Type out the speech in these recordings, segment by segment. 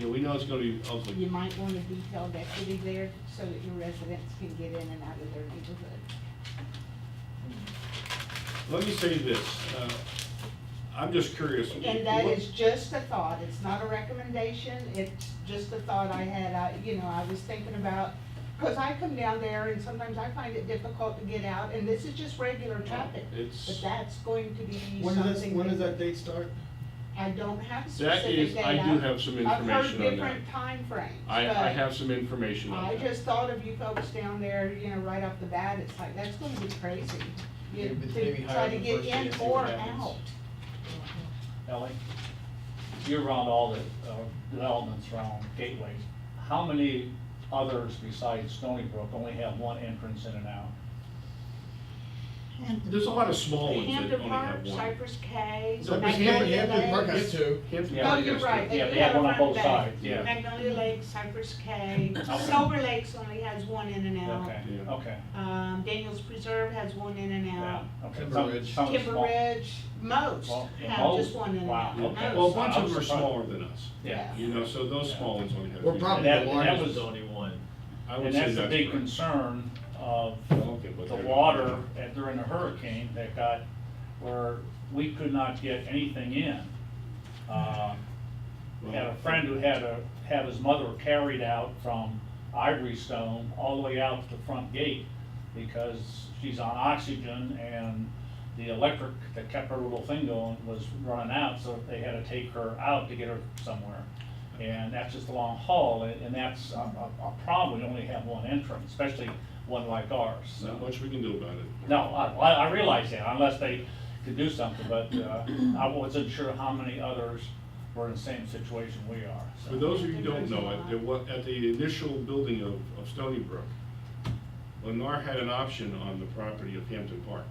Yeah, we know it's gonna be ugly. You might want a detailed equity there so that your residents can get in and out of their neighborhood. Let me say this, I'm just curious. And that is just a thought, it's not a recommendation, it's just a thought I had, I was thinking about, because I come down there and sometimes I find it difficult to get out, and this is just regular traffic. But that's going to be something. When does that date start? I don't have a That specific is, date. I do have some I've heard information on that. different timeframes. I but have some information on I that. just thought of you folks down there, right off the bat, it's like, that's gonna be crazy. Maybe To hire try to them get first day in and see or what happens. out. Ellie, you're around all the developments around Gateway. How many others besides Stoneybrook only have one entrance in and out? There's a lot of small ones that Hampton only Park, have one. Cypress K. So Magnolia Hampton Park Lakes. has two. Hampton Yeah. Oh, Park you're has right. two. Yeah, do they have one on front both bay. sides, yeah. Magnolia Lakes, Cypress K. Silver Lakes only has one in and out. Okay, Yeah. okay. Daniels Preserve has one in and Yeah, out. okay. Timber Some- Ridge. some Timber small- Ridge, most Well, yeah, have most. just one in and Wow, out. okay. Most. Well, a bunch I of was them are surprised. smaller than us. Yeah. You know, so those small ones only have. We're three. probably And the that largest was- only one. I would And say that's the big correct. concern of Okay, but the they're- water during the hurricane that got, where we could not get anything in. We had a friend who had to have his mother carried out from Ivory Stone all the way out to the front gate because she's on oxygen and the electric that kept her little thing going was running out, so they had to take her out to get her somewhere. And that's just a long haul, and that's a problem. We only have one entrance, especially one like ours. So- Not much we can do about it. No, I realize that, unless they could do something, but I wasn't sure how many others were in the same situation we are. so. For those of you who don't know, at the initial building of Stoneybrook, Lennar had an option on the property of Hampton Park.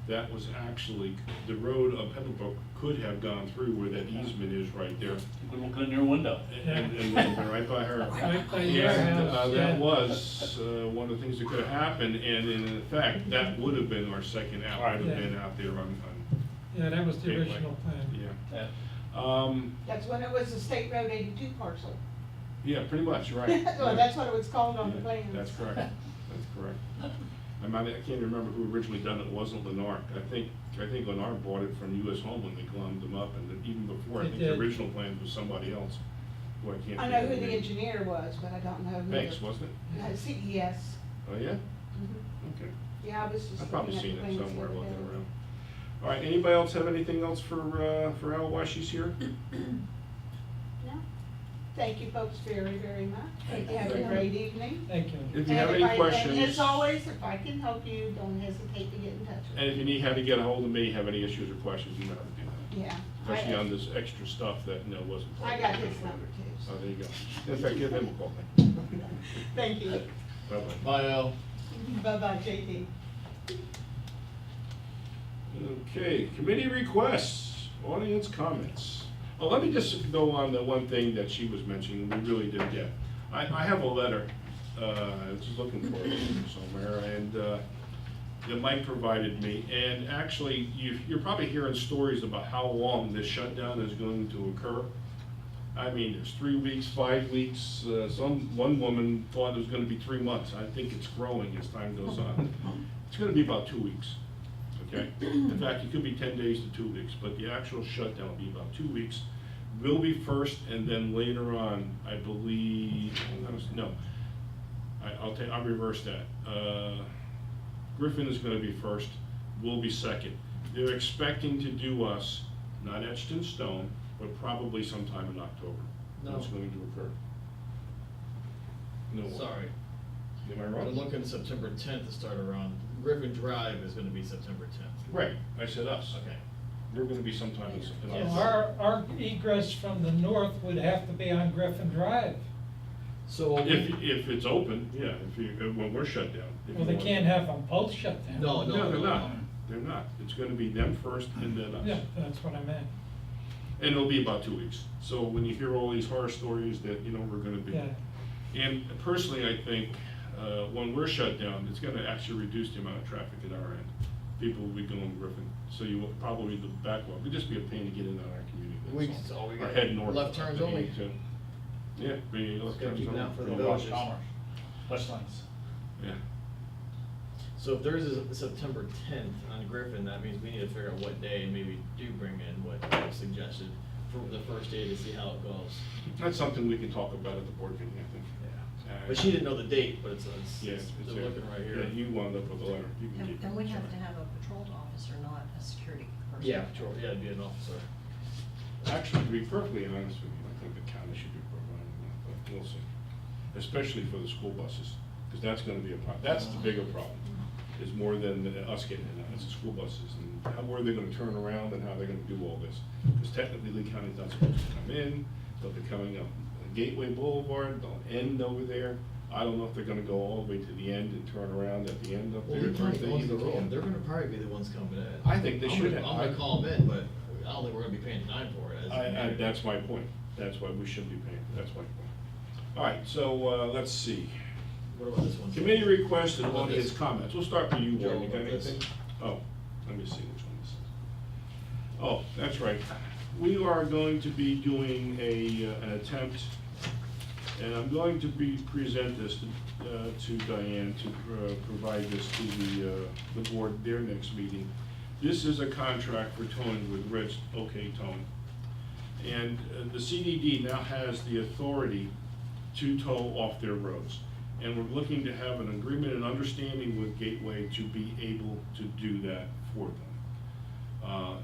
That was actually, the road of Pebblebrook could have gone through where that easement is right there. You could look in your window. And went right by her. Right by your And house, that yeah. was one of the things that could have happened, and in effect, that would have been our second out, would have been out there on, Yeah, that was the Gateway. original plan. yeah. Yeah. That's when it was the State Road 82 parcel. Yeah, pretty much, right. Well, that's what it was called on the Yeah, plans. That's correct, that's correct. I can't remember who originally done it, it wasn't Lennar. I think Lennar bought it from US Home when they glommed them up, and then even before, I They think the did. original plan was somebody else, who I can't. I know think who of the name. engineer was, but I don't know who. Banks, wasn't it? CES. Oh, yeah? Mhm. Okay. Yeah, I was just. I've probably looking seen at the it plans somewhere the other looking day. around. All right, anybody else have anything else for Al while she's here? No. Thank you folks very, very much. Hope you have a Thank you. great evening. Thank you. If you have any And questions. as always, if I can help you, don't hesitate to get in touch with And me. if you need how to get a hold of me, have any issues or questions, you know how to do that. Yeah. Especially on this extra stuff that, wasn't. part I of got the his original. number too. Oh, there you go. In fact, give him a call. Thank you. Bye-bye. Bye, Al. Bye-bye, JD. Okay, committee requests, audience comments. Oh, let me just go on the one thing that she was mentioning, we really did get. I have a letter, I was just looking for it somewhere, and that Mike provided me. And actually, you're probably hearing stories about how long this shutdown is going to occur. I mean, there's 3 weeks, 5 weeks, one woman thought it was gonna be 3 months. I think it's growing as time goes on. It's gonna be about 2 weeks, okay? In fact, it could be 10 days to 2 weeks, but the actual shutdown will be about 2 weeks. Will be first, and then later on, I believe, I'll reverse that. Griffin is gonna be first, we'll be second. They're expecting to do us, not etched in stone, but probably sometime in October. No. It's going to occur. No. Sorry. Am I We're wrong? looking September 10th to start around. Griffin Drive is gonna be September 10th. Right, I said us. Okay. We're gonna be sometime in So October. our egress from the north would have to be on Griffin Drive. So If it's open, yeah, when we're shut down. If Well, you they want. can't have them both shut down. No, No, they're not. They're not. It's gonna be them first and then us. Yeah, that's what I meant. And it'll be about 2 weeks. So when you hear all these horror stories that, we're gonna be. Yeah. And personally, I think, when we're shut down, it's gonna actually reduce the amount of traffic at our end. People will be going Griffin, so you will probably, the backlog, it'd just be a pain to get in on our community. We that's just- all. we Or got head north. left turns if you only. need to. Yeah, bringing Gotta electronics keep it over. out for the West villages. Commerce, Westlands. Yeah. So if theirs is September 10th on Griffin, that means we need to figure out what day and maybe do bring in what was suggested for the first day to see how it goes. That's something we can talk about at the board meeting, I think. But she didn't know the date, but it's Yeah, they're looking right here. Yeah, you wound up with a letter. You can keep it. And we have to have a patrol officer, not a security person. Yeah, patrol, yeah, it'd be an officer. Actually, to be perfectly honest with you, I think the county should be providing that, but we'll see. Especially for the school buses, because that's gonna be a problem. That's the bigger problem, is more than us getting in, it's the school buses, and how, where they're gonna turn around and how they're gonna do all this. Because technically, Lee County's not supposed to come in, they'll be coming up Gateway Boulevard, they'll end over there. I don't know if they're gonna go all the way to the end and turn around at the end up Well, there. Lee County If they owns the even road, can. they're gonna probably be the ones coming in. I think they should have. I'm gonna call them in, but I don't think we're gonna be paying a dime for it. That's my point. That's why we shouldn't be paying. That's my point. All right, so, let's see. What about this one? Committee requests and What about audience this? comments. We'll start with you, Joe, Warren. You got what about this? anything? Oh, let me see which one this is. Oh, that's right. We are going to be doing an attempt, and I'm going to present this to Diane to provide this to the board, their next meeting. This is a contract for towing with Rich, OK Towing. And the CDD now has the authority to tow off their roads. And we're looking to have an agreement and understanding with Gateway to be able to do that for them.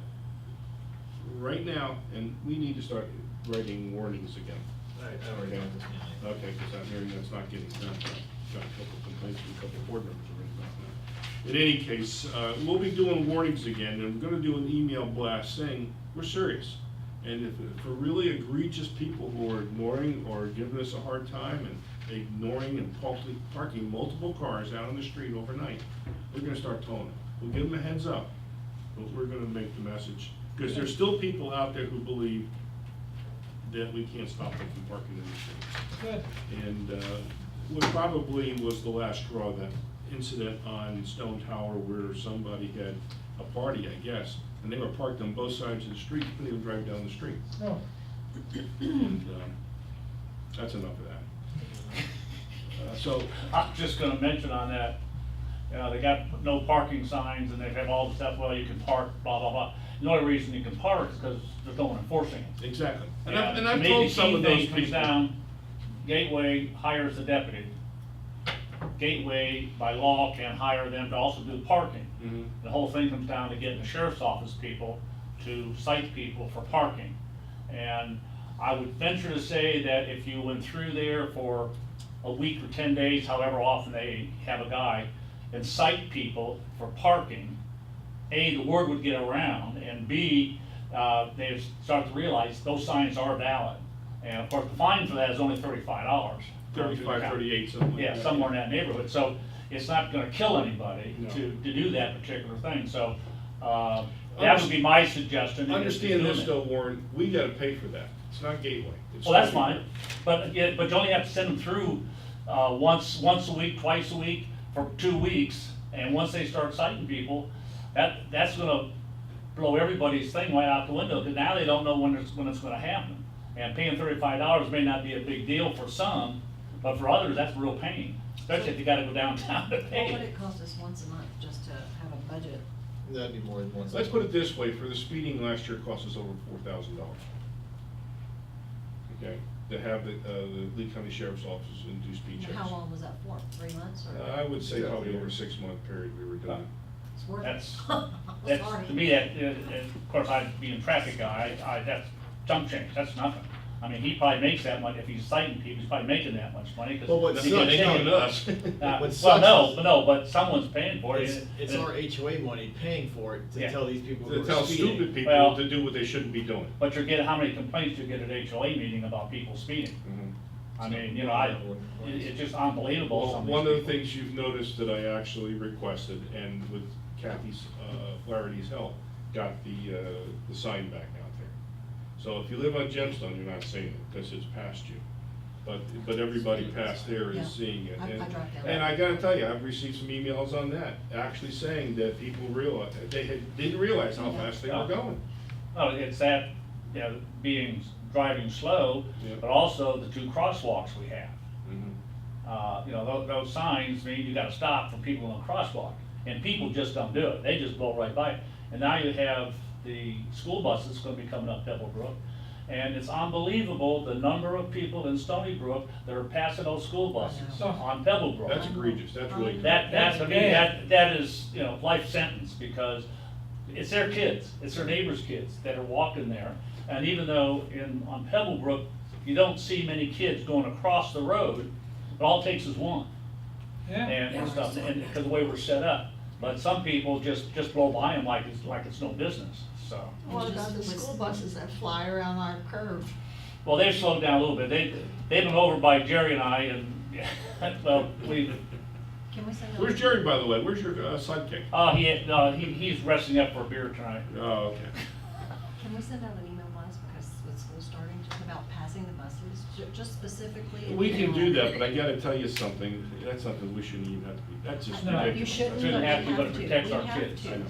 Right now, and we need to start writing warnings again. I already got this meeting. Okay, because I'm hearing that's not getting done. Got a couple complaints from a couple board members already about that. In any case, we'll be doing warnings again, and we're gonna do an email blast saying, we're serious. And if for really egregious people who are ignoring or giving us a hard time and ignoring and parking multiple cars out on the street overnight, we're gonna start towing them. We'll give them a heads up, but we're gonna make the message. Because there's still people out there who believe that we can't stop them from parking in the street. Good. And what probably was the last straw, that incident on Stone Tower where somebody had a party, I guess, and they were parked on both sides of the street, couldn't even drive down the street. No, And that's enough of that. So, I'm just gonna mention on that, you know, they got no parking signs and they have all the stuff, well, you can park, blah, blah, blah. The only reason you can park is because there's no one enforcing it. exactly. And And I've to me, told the some key of those thing comes people. down, Gateway hires the deputy. Gateway, by law, can hire them to also do parking. Mhm. The whole thing comes down to getting the sheriff's office people to cite people for parking. And I would venture to say that if you went through there for a week or 10 days, however often they have a guy, and cite people for parking, A, the word would get around, and B, they start to realize those signs are valid. And of course, the fine for that is only $35. 35, 38, something like Yeah, that. somewhere in that neighborhood, so it's not gonna kill anybody No. to do that particular thing, so, that would be my suggestion. Understand this doing it. though, Warren, we gotta pay for that. It's not Gateway. It's Well, that's Stoneybrook. fine, but, yeah, but you only have to send them through, once a week, twice a week, for 2 weeks, and once they start citing people, that's gonna blow everybody's thing right out the window, because now they don't know when it's gonna happen. And paying $35 may not be a big deal for some, but for others, that's real pain, especially if you gotta go downtown to What would pay. it cost us once a month just to have a budget? That'd be more than one. Let's put it this way, for the speeding last year, it cost us over $4,000. Okay, to have the Lee County Sheriff's Office and do speed checks. How long was that for? 3 months or? I would say probably over a 6-month period we were doing it. It's worth it. That's, Sorry. to me, of course, I'd be a traffic guy, that's chump change, that's nothing. I mean, he probably makes that much, if he's citing people, he's probably making that much money, because. Well, what That's sucks- not coming to us. What Well, sucks no, but someone's paying for it. It's our HOA money paying for it to Yeah. tell these people To who tell are speeding. stupid people Well- to do what they shouldn't be doing. But you're getting, how many complaints you get at HOA meeting about people speeding? I mean, you know, it's just unbelievable. Well, some of these one of the people. things you've noticed that I actually requested, and with Kathy's, Flaherty's help, got the sign back out there. So if you live on Gemstone, you're not seeing it, because it's past you. But everybody past there Yeah. is seeing it. I And- drive down And there. I gotta tell you, I've received some emails on that, actually saying that people didn't realize how Yeah. fast they were going. No, it's that, you know, driving slow, Yeah. but also the 2 crosswalks we have. Mhm. You know, those signs mean you gotta stop for people in the crosswalk, and people just don't do it, they just blow right by it. And now you have the school buses gonna be coming up Pebblebrook, and it's unbelievable the number of people in Stoneybrook that are passing those school buses I know. on Pebblebrook. That's egregious, that's really. That, to me, That's that is, you know, life sentence, because it's their kids, it's their neighbors' kids that are walking there. And even though on Pebblebrook, you don't see many kids going across the road, it all it takes is one. Yeah. And stuff, and because the way we're set up. But some people just blow by them like it's no business, so. What about the school buses that fly around our curve? Well, they've slowed down a little bit. They've been over by Jerry and I, and, well, Can we send out? Where's Jerry, by the way? Where's your sidekick? he's resting up for a beer tonight. Oh, okay. Can we send out an email blast, because with school starting, just about passing the buses, just specifically? We can do that, but I gotta tell you something, that's something we shouldn't even have to be, that's just No, ridiculous. You shouldn't, Shouldn't but have we to, but have it to. protects We our have kids. to. I know.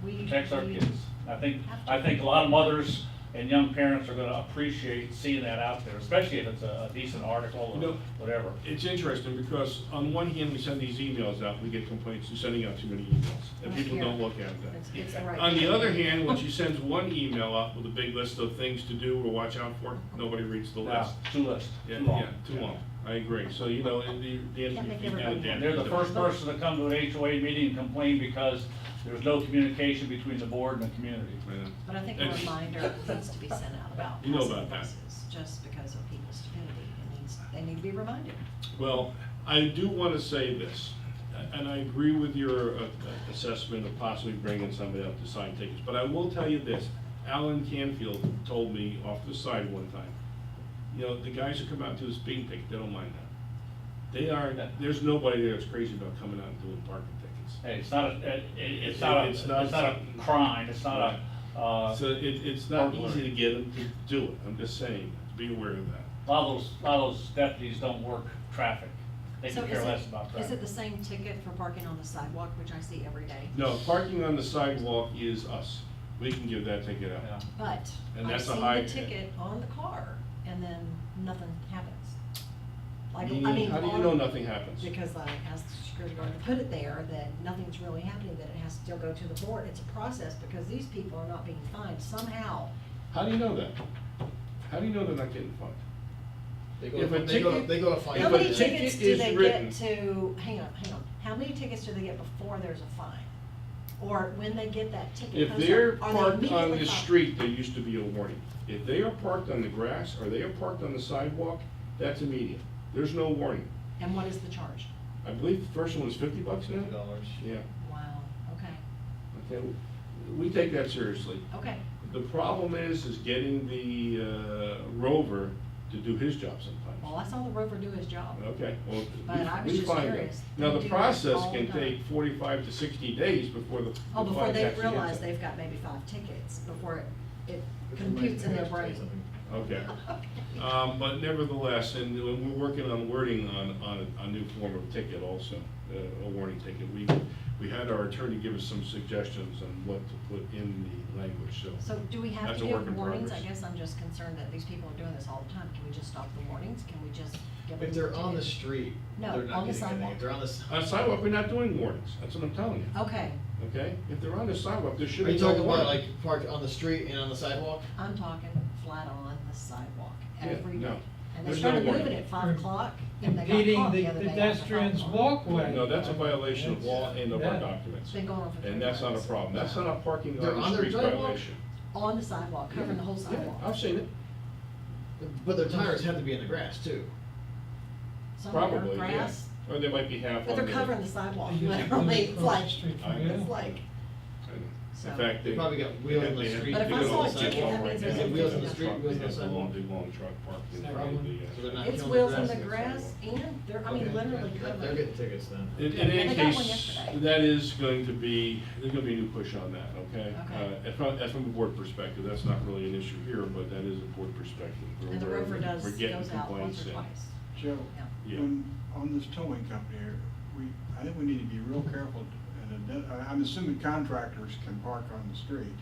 We- Protects our we- kids. Have to. I think a lot of mothers and young parents are gonna appreciate seeing that out there, especially if it's a decent article You know, or whatever. It's interesting because on one hand, we send these emails out, we get complaints, you're sending out too many emails, and people don't look at that. It's the right. On the other hand, when she sends one email out with a big list of things to do or watch out for, nobody reads the Yeah, list. too list, Yeah, too long. yeah, too long. I agree. So, you know, in the Can't make end, everybody And they're the first person to come to an HOA meeting and complain because there's no communication between the board and the community. But I think a reminder needs to be sent out about You know passing about that. buses, just because of people's stupidity. They need to be reminded. Well, I do want to say this, and I agree with your assessment of possibly bringing somebody up to sign tickets, but I will tell you this. Alan Canfield told me off the side one time, you know, the guys who come out to the speeding ticket, they don't mind that. There's nobody there that's crazy about coming out and doing parking tickets. Hey, it's not a crime, it's not a, So it's not easy to get them to do it, I'm just saying, be aware of that. a lot of those deputies don't work traffic. They So can is care it- less about traffic. Is it the same ticket for parking on the sidewalk, which I see every day? No, parking on the sidewalk is us. We can give that ticket out. Yeah. But And I've that's a seen high- the ticket on the car, and then nothing happens. Like, I Meaning, mean, how do you on- know nothing happens? Because I asked the security guard to put it there, that nothing's really happening, that it has to still go to the board. It's a process, because these people are not being fined somehow. How do you know that? How do you know they're not getting fined? They go If to, a they go to, ticket- they go to find. If How a many ticket tickets do is they written- get to, hang on, how many tickets do they get before there's a fine? Or when they get that ticket If posted, they're are they parked on immediately the fined? street, there used to be a warning. If they are parked on the grass or they are parked on the sidewalk, that's immediate. There's no warning. And what is the charge? I believe the first one was $50 now? $50. Yeah, Wow, okay, okay, we take that seriously. okay. The problem is getting the Rover to do his job sometimes. Well, I saw the rover do his job. Okay, well, But I was we just find that. curious. Now, They the do it process all can the time. take 45 to 60 days before the Oh, the before fines they actually hit realize them. they've got maybe 5 tickets, before it Which computes in their reminds me, I brain. have to tell you something. Okay. But nevertheless, and we're working on wording on a new form of ticket also, a warning ticket. We had our attorney give us some suggestions on what to put in the language, so. So do we have That's to a work give in warnings? I progress. guess I'm just concerned that these people are doing this all the time. Can we just stop the warnings? Can we just give them? If they're on the tickets? street, No, they're not on the getting anything. sidewalk. If they're on the. On sidewalk, we're not doing warnings, that's what I'm telling you, Okay, okay? If they're on the sidewalk, there should Are be you no talking about warning. like parked on the street and on the sidewalk? I'm talking flat on the sidewalk Yeah, every no. day. And they There's no started moving warning. at 5 o'clock, and they got Impeding caught the the other day. after 5 pedestrians' o'clock. walkway. No, that's a violation of law and of our Yeah. documents. It's been going on for 3 And that's not a months. problem, that's not a parking They're on on the their street sidewalk? violation. On the sidewalk, covering the whole Yeah, sidewalk. I've seen it, But their tires have to be in the grass too. Some are probably, yeah. grass, Or they might be half on but they're the- covering the sidewalk, They usually literally. put it It's across like, the street from I you. know. it's like, In So- fact, They probably got wheels in the street. But if I they saw got a ticket, sidewalk that means right there's now. a wheels in the They have street, truck- wheels in they the have sidewalk. big long truck parked in front Problem. of the. So they're not it's killing wheels the in the grass. grass, and they're, I mean, Okay, literally yeah, covering. They're getting tickets then. In And any they got one case, yesterday. that is going to be, there's gonna be a new push on that, okay? Okay. As from a board perspective, that's not really an issue here, but that is a board perspective. We're And the aware of rover it. does, We're getting goes out complaints once or in. twice. Joe, Yeah. on this towing company here, I think we need to be real careful, and I'm assuming contractors can park on the street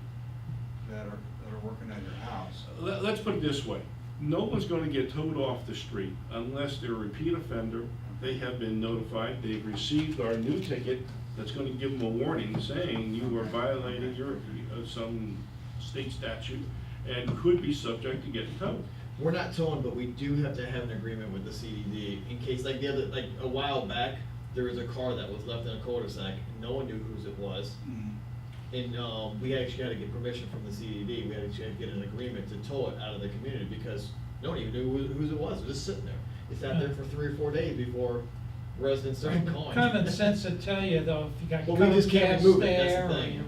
that are that are working at your house. Let's put it this way, no one's gonna get towed off the street unless they're a repeat offender, they have been notified, they've received our new ticket that's gonna give them a warning saying you are violating your, some state statute and could be subject to getting towed. We're not towing, but we do have to have an agreement with the CDD in case, like a while back, there was a car that was left in a cul-de-sac, and no one knew whose it was. And, we actually had to get permission from the CDD, we actually had to get an agreement to tow it out of the community, because no one even knew whose it was just sitting there. It sat there for 3 or 4 days before residents started calling. Common sense would tell you though, if you got Well, we just can't gas remove it, that's the there, or thing. your,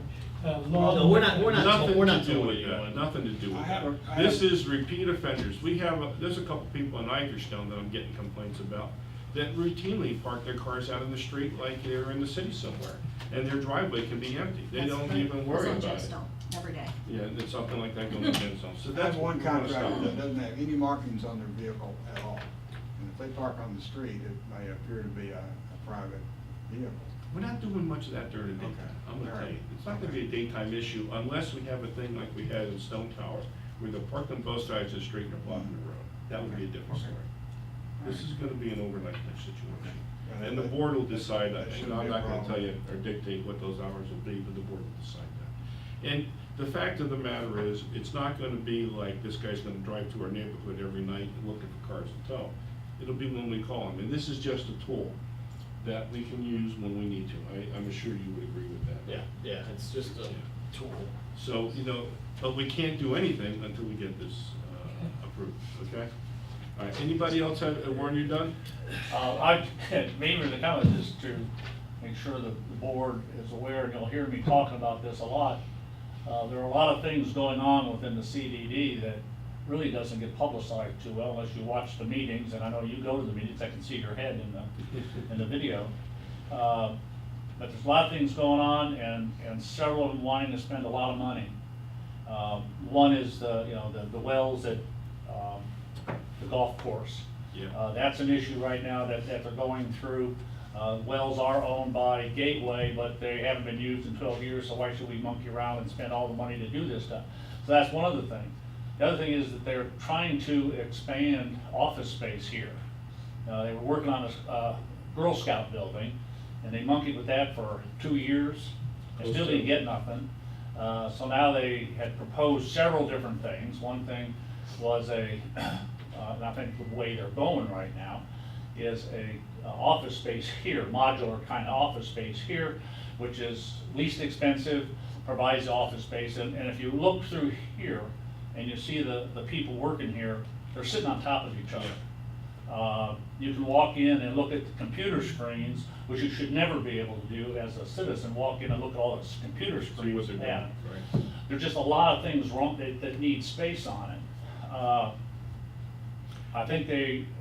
No, we're not Nothing we're to not do towing with anyone. that, nothing to do with I have that. a- I This have- is repeat offenders. We have, there's a couple people in Igerstone that I'm getting complaints about that routinely park their cars out in the street like they're in the city somewhere. And their driveway can be empty. They That's don't right. even worry It's on about it. Jetstone every day. Yeah, there's something like that going on in Jetstone. So I that's have one what we wanna contractor stop. that doesn't have any markings on their vehicle at all. And if they park on the street, it may appear to be a private vehicle. We're not doing much of that during the daytime, Okay. I'm gonna All tell you. right. It's not gonna be a daytime issue unless we have a thing like we had in Stone Tower, where they're parked on both sides of the street and they're blocking the road. That would be a different Okay. story. This is gonna be an overnight situation. Yeah, And the that- board will decide that, that and shouldn't I'm be a not gonna problem. tell you or dictate what those hours will be, but the board will decide that. And the fact of the matter is, it's not gonna be like this guy's gonna drive to our neighborhood every night and looking for cars to tow. It'll be when we call him, and this is just a tool that we can use when we need to. I'm sure you would agree with that. Yeah, it's just a tool. So, but we can't do anything until we get this approved, okay? All right, anybody else have, Warren, you done? Mainly the comment is to make sure that the board is aware, and you'll hear me talking about this a lot. There are a lot of things going on within the CDD that really doesn't get publicized too well unless you watch the meetings, and I know you go to the meetings, I can see your head in the video. But there's a lot of things going on, and several of them wanting to spend a lot of money. One is the wells at the golf course. Yeah. That's an issue right now that they're going through. Wells are owned by Gateway, but they haven't been used in 12 years, so why should we monkey around and spend all the money to do this stuff? So that's one of the things. The other thing is that they're trying to expand office space here. They were working on a Girl Scout building, and they monkeyed with that for 2 years, and still didn't get nothing. So now they had proposed several different things. One thing was and I think the way they're going right now is a office space here, modular kind of office space here, which is least expensive, provides office space. And if you look through here and you see the people working here, they're sitting on top of each other. You can walk in and look at the computer screens, which you should never be able to do as a citizen, walk in and look at all the computer See what screens they're they doing, have. right? There's just a lot of things wrong that need space on it. I think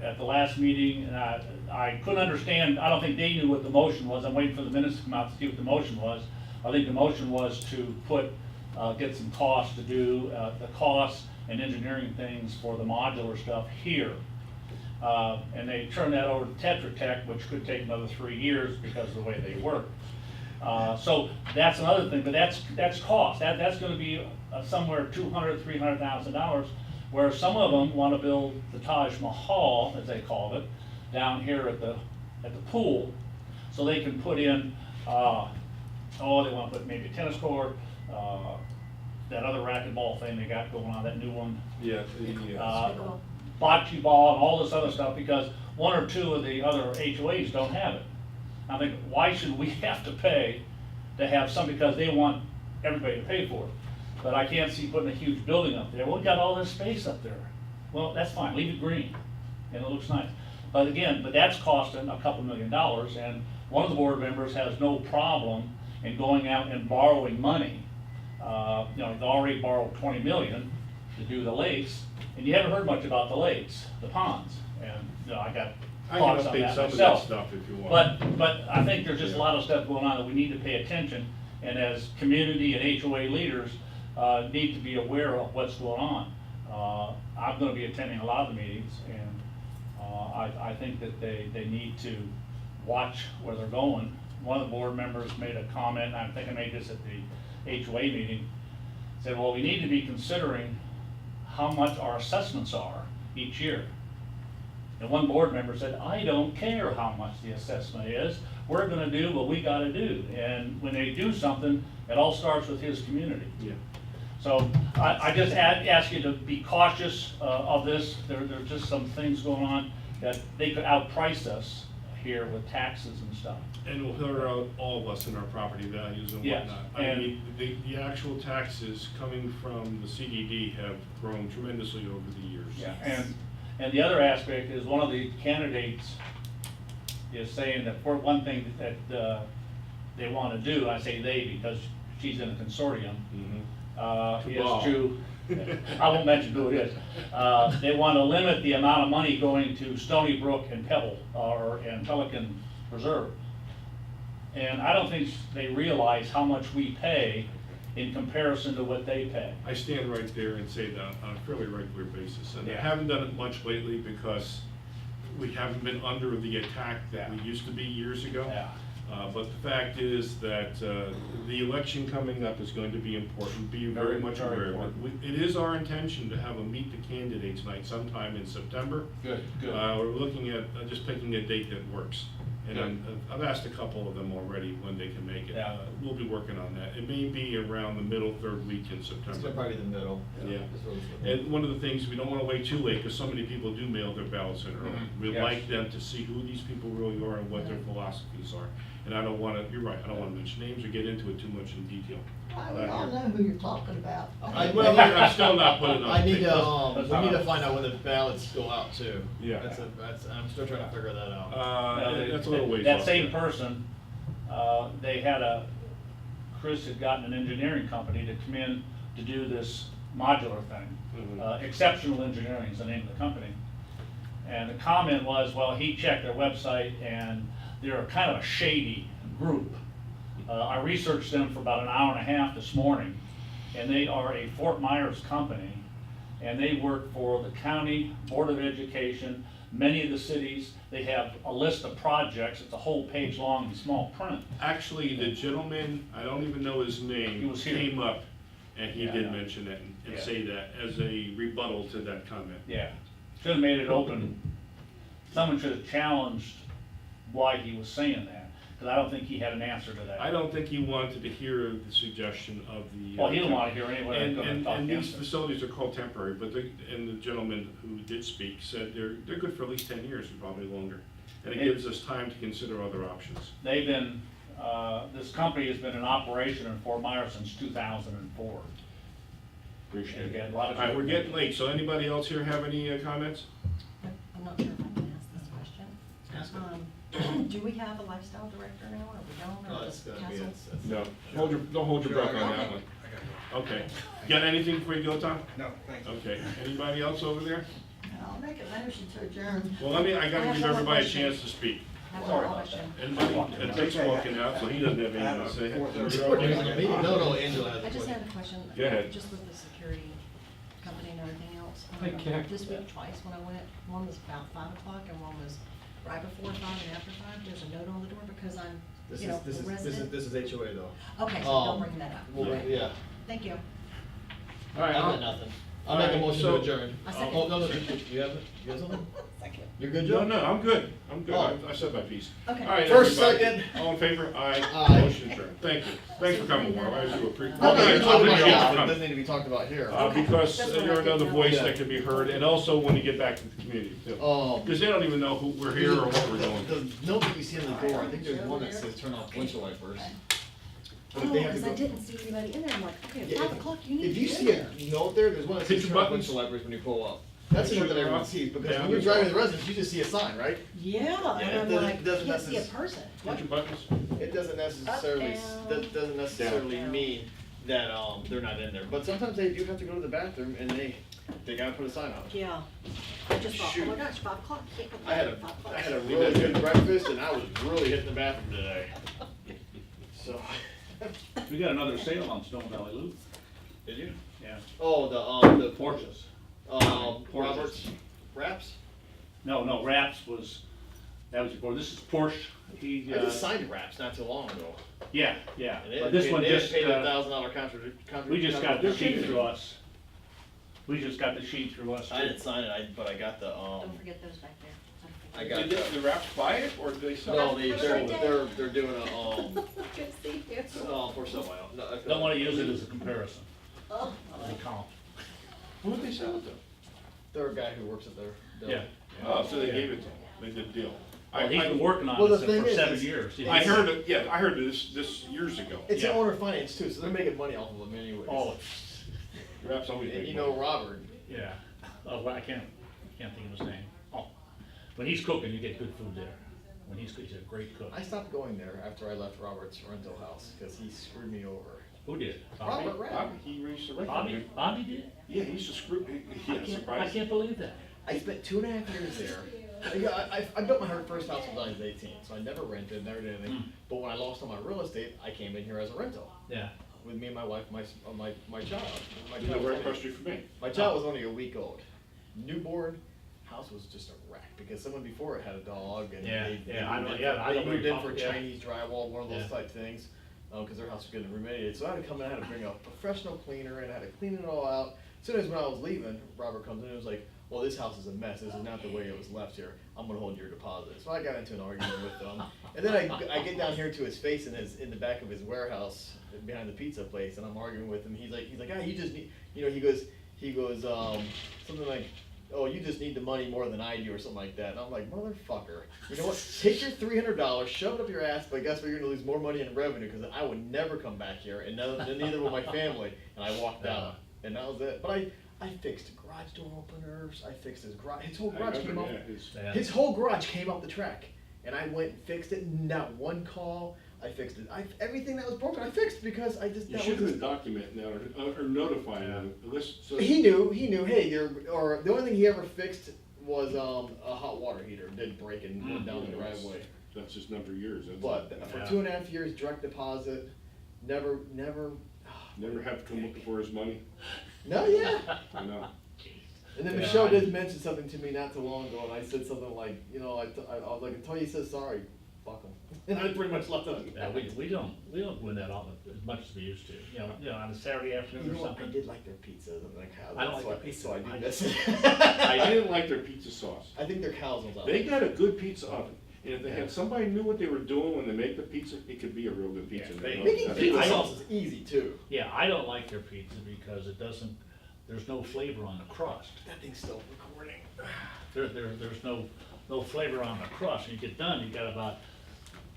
at the last meeting, I couldn't understand, I don't think they knew what the motion was. I'm waiting for the minutes to come out to see what the motion was. I think the motion was to get some costs to do the costs and engineering things for the modular stuff here. And they turned that over to Tetra Tech, which could take another 3 years because of the way they work. So that's another thing, but that's cost. That's gonna be somewhere $200,000, $300,000, where some of them wanna build the Taj Mahal, as they call it, down here at the pool, so they can put in, they wanna put maybe a tennis court, that other racquetball thing they got going on, that new one, Yeah, bocce ball and all this other stuff, because 1 or 2 of the other HOAs don't have it. I think, why should we have to pay to have some, because they want everybody to pay for it? But I can't see putting a huge building up there. Well, we got all this space up there. Well, that's fine, leave it green, and it looks nice. But again, that's costing a couple $1 million, and one of the board members has no problem in going out and borrowing money. He's already borrowed $20 million to do the lakes, and you haven't heard much about the lakes, the ponds, and I got I can thoughts on update that some of that myself. stuff if you want. But I think there's just a lot of stuff going on that we need to pay attention, and as community and HOA leaders, need to be aware of what's going on. I'm gonna be attending a lot of the meetings, and I think that they need to watch where they're going. One of the board members made a comment, and I think I made this at the HOA meeting, said, well, we need to be considering how much our assessments are each year. And one board member said, I don't care how much the assessment is, we're gonna do what we gotta do. And when they do something, it all starts with his community. Yeah. So I just ask you to be cautious of this. There's just some things going on that they could outprice us here with taxes and stuff. And will hurt out all of us in our property values and Yes, whatnot. I and- mean, the actual taxes coming from the CDD have grown tremendously over the years. Yeah, and the other aspect is one of the candidates is saying that for one thing that they want to do, I say they because she's in a consortium, Cabal. is to, I won't mention who it is, they want to limit the amount of money going to Stoneybrook and Pebble, and Pelican Preserve. And I don't think they realize how much we pay in comparison to what they pay. I stand right there and say that on a fairly regular basis, and I Yeah. haven't done it much lately because we haven't been under the attack that we Yeah. used to be years ago. Yeah. But the fact is that the election coming up is going to be important, be very Very, much very aware of it. important. It is our intention to have a meet the candidates night sometime in September. Good, We're looking at just picking a date that works. And Good. I've asked a couple of them already when they can make it. Yeah. We'll be working on that. It may be around the middle, third week in It's September. probably the middle. Yeah. That's what it's looking. And one of the things, we don't want to wait too late, because so many people do mail their ballots in early. Mhm. We'd Yes. like them to see who these people really are and what their philosophies are. And I don't want to, you're right, I don't want to mention names or get into it too much in detail. We all know who you're talking about. Well, I'm still not putting on. I need to, That's we need to fine. find out when the ballots go out too. Yeah. I'm still trying to figure that out. That's a little ways That off same there. person, they had Chris had gotten an engineering company to come in to do this modular thing. Mhm. Exceptional Engineering is the name of the company. And the comment was, well, he checked their website and they're kind of a shady group. I researched them for about an hour and a half this morning, and they are a Fort Myers company, and they work for the county, Board of Education, many of the cities. They have a list of projects, it's a whole page long in small print. Actually, the gentleman, I don't even know his name. He was here. Came up and he Yeah, did yeah. mention it and Yeah. say that as a rebuttal to that comment. Yeah, should have made it open. Someone should have challenged why he was saying that, because I don't think he had an answer to that. I don't think he wanted to hear the suggestion of the. Well, he didn't want to hear anyone And, gonna and, talk and these against it. facilities are called temporary, but and the gentleman who did speak said they're good for at least 10 years, or probably longer. And it It- gives us time to consider other options. They've been, this company has been in operation in Fort Myers since 2004. Appreciate Yeah, it. a lot of All right, we're people- getting late, so anybody else here have any comments? I'm not sure if I can ask this question. Ask it. Do we have a lifestyle director now, or we don't, No, or it's just gonna be, Castle? No, don't hold your Sure, breath I on got that it. one. I gotta Okay. Got anything before you go, Tom? go. No, thank you. Okay. Anybody else over there? I'll make a motion to adjourn. Well, I gotta have give one more everybody a question. chance to speak. I have Sorry one about question. And Dick's walking out, so he doesn't have anything to say. No, Angela has a I just question. had a question. Go ahead. Just with the security company and everything else. Okay. This week twice when I went, one was about 5 o'clock and one was right before 5 and after 5. There's a note on the door because I'm, This you know, is, a resident. this is HOA though. Okay, so don't bring that up. Well, Okay. yeah, Thank you. All right, I got I'll- nothing. All I'll make a right, motion so- to adjourn. I second. Oh, no, you have something? Second. You're good, No, Joe? no, I'm good. I'm good. Oh. I said my piece. Okay. All right, First, everybody. second. All in favor? Aye. Aye. Motion adjourned. Thank you. Thanks for coming, Mauro. I do appreciate. No, no, you're talking about appreciate you that, it coming. doesn't need to be talked about here. Because That's what I you're didn't another know. voice Yeah. that can be heard, and also when you get back to the community too. Because they don't even know who we're here or what we're doing. The note that you see on the door, I think there's one that says turn off windshield wipers. But if Oh, they have to because I go- didn't see anybody in there. I'm like, okay, at Yeah, 5 o'clock, you need If to you be see in a there. note there, there's one that Hit says your turn off buttons. windshield wipers when you pull up. That's the Make note sure that everyone they're sees, because down when you're as driving well. the residence, you just see a sign, right? Yeah, Yeah, and it I'm doesn't- like, doesn't can't see a necess- person. Hit your buttons. It doesn't necessarily, down. that doesn't necessarily Down. mean that, they're not in there. But sometimes they do have to go to the bathroom and they gotta put a sign out. Yeah. I just thought, oh Shoot. my gosh, 5 o'clock, can't go I had back at 5 o'clock. I had a really good breakfast and I was really hitting the bathroom today. So, We got another sale on Stone Valley Loop. did you? Yeah. Oh, the Porches. Roberts wraps? No, Raps was, That was before, this is Porsche, he, I just signed wraps not too long ago. yeah, yeah, And but this one just, paid a $1,000 contract. we just got the sheet through us. We just got the sheet through us. I didn't sign it, but I got the, Don't forget those back there. I got Did the Raps buy it, or did they sell no, it? they're doing a, Good see you. for somebody else. No, Don't wanna use it as a comparison. Oh, As a comp. Who did they sell it to? They're a guy who works at their building. Yeah. Oh, so they gave it to him, they did a deal. Well, he's been working on Well, this the thing for is, 7 years. I heard it, yeah, I heard this years ago. It's Yeah. an owner finance too, so they're making money off of them anyways. Oh, Raps always And make you know money. Robert. yeah. Oh, well, I can't think of his name. Oh, when he's cooking, you get good food there. When he's a great cook. I stopped going there after I left Robert's rental house because he screwed me over. Who did? Bobby? Robert Rapp. Bobby, he raised the rent. Bobby did? Yeah, he used to screw, yeah, I surprised. can't believe that. I spent 2.5 years there. I built my first house when I was 18, so I never rented, never did anything. But when I lost all my real estate, I came in here as a rental Yeah. with me and my wife, my child. My You child, live right was across the only, street from me. my child was only a week old. Newborn, house was just a wreck because someone before it had a dog and Yeah, they, yeah, I know, moved in, yeah, I they know what moved you're in for talking- yeah. Chinese drywall, one of those Yeah. type things. Because their house was getting remediated, so I had to come in, I had to bring a professional cleaner in, I had to clean it all out. As soon as when I was leaving, Robert comes in and was like, well, this house is a mess, this is not the way it was left here, I'm gonna hold your deposit. So I got into an argument with them, and then I get down here to his face in the back of his warehouse, behind the pizza place, and I'm arguing with him, he's like, ah, you just need, he goes, something like, oh, you just need the money more than I do, or something like that. And I'm like, motherfucker, you know what? Take your $300, shove it up your ass, but guess what? You're gonna lose more money in revenue because I would never come back here, and neither will my family. And I walked out, and that was it. But I fixed garage door openers. I fixed his garage. His whole I garage remember, came up. yeah, his- Yeah. His whole garage came up the track, and I went and fixed it. Not one call. I fixed it. Everything that was broken, I fixed because I just. You that should was have documented that or notifying them, so. He knew, hey, or the only thing he ever fixed was a hot water heater did break and went down the driveway. That's just number of years. That's- But for Yeah. 2.5 years, direct deposit, never. Never have to come looking for his money, No, yeah. I know. And then Yeah, Michelle I- did mention something to me not too long ago, and I said something like, I was like, until you said sorry, fuck him. And I pretty much left it. Yeah, we don't win that all as much as we used to. On a Saturday You afternoon or know what? I something. did like their pizzas and their cows. I don't like so their pizza. So I I do miss just- it. I didn't like their pizza sauce. I think their cows was out. They got a good pizza oven, and if they had somebody knew what they were doing when they make the pizza, it could be a real good pizza. Yeah, They know Making that. pizza I don't- sauce is easy too. Yeah, I don't like their pizza because there's no flavor on the crust. That thing's still recording. There's no flavor on the crust. When you get done, you got about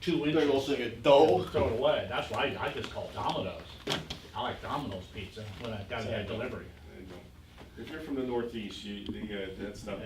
2 Big inches. old thing of dough. Throw it away. That's why I just call Domino's. I like Domino's pizza when I got that delivery. There you go. If you're from the Northeast, that stuff